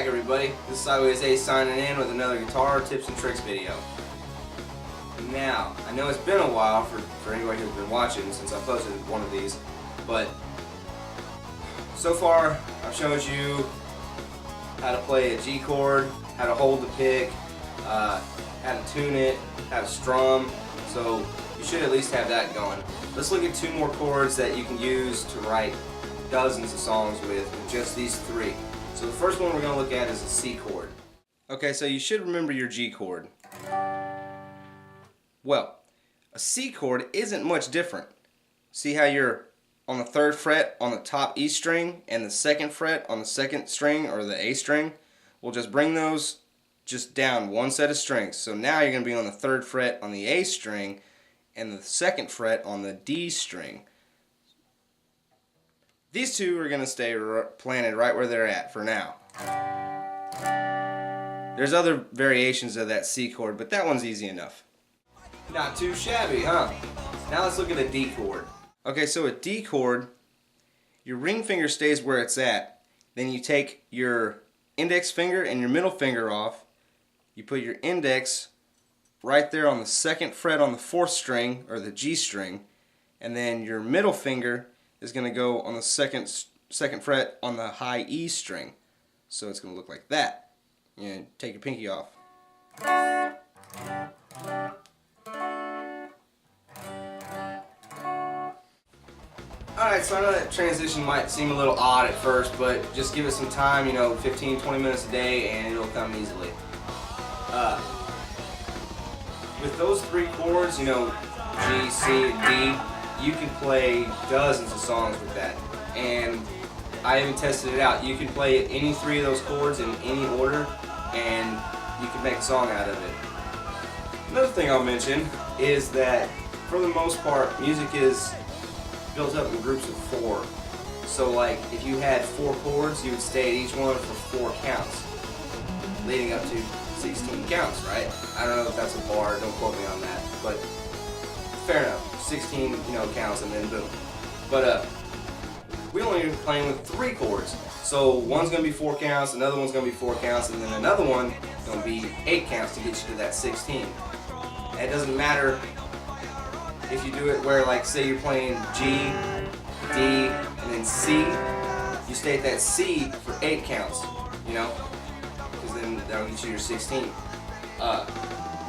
back, everybody. This is Sideways Ace signing in with another guitar tips and tricks video. Now, I know it's been a while for anybody who's been watching since I posted one of these, but so far I've showed you how to play a G chord, how to hold the pick, how to tune it, how to strum, so you should at least have that going. Let's look at two more chords that you can use to write dozens of songs with just these three. So the first one we're going to look at is a C chord. Okay, so you should remember your G chord. Well, a C chord isn't much different. See how you're on the 3rd fret on the top E string and the 2nd fret on the 2nd string or the A string? We'll just bring those just down one set of strings. So now you're going to be on the 3rd fret on the A string and the 2nd fret on the D string. These two are going to stay planted right where they're at for now. There's other variations of that C chord, but that one's easy enough. Not too shabby, huh? Now let's look at a D chord. Okay, so a D chord, your ring finger stays where it's at. Then you take your index finger and your middle finger off. You put your index right there on the 2nd fret on the 4th string, or the G string, and then your middle finger is going to go on the second fret on the high E string. So it's going to look like that. You take your pinky off. Alright, so I know that transition might seem a little odd at first, but just give it some time, 15-20 minutes a day, and it'll come easily. With those three chords, G, C, and D, you can play dozens of songs with that. And I even tested it out. You can play any three of those chords in any order, and you can make a song out of it. Another thing I'll mention is that, for the most part, music is built up in groups of 4. So like, if you had 4 chords, you would stay at each one for 4 counts, leading up to 16 counts, right? I don't know if that's a bar, don't quote me on that, but fair enough. 16, counts, and then boom. But we only are playing with 3 chords. So one's going to be 4 counts, another one's going to be 4 counts, and then another one is going to be 8 counts to get you to that 16. And it doesn't matter if you do it where, like, say you're playing G, D, and then C, you stay at that C for 8 counts, because then that'll get you your 16.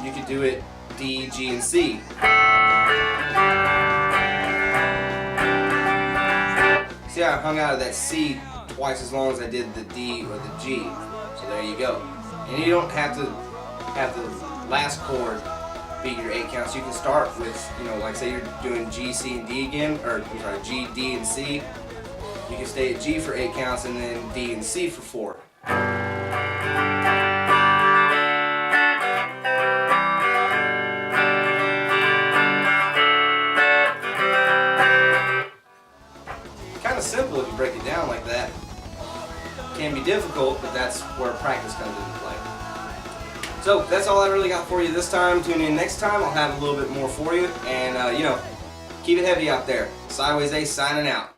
You could do it D, G, and C. See how I hung out of that C twice as long as I did the D or the G. So there you go. And you don't have to have the last chord be your 8 counts. You can start with, like say you're doing G, C, and D again, or I'm sorry, G, D, and C. You can stay at G for 8 counts and then D and C for 4. Kind of simple if you break it down like that. Can be difficult, but that's where practice comes into play. So that's all I really got for you this time. Tune in next time. I'll have a little bit more for you. And, keep it heavy out there. Sideways Ace signing out.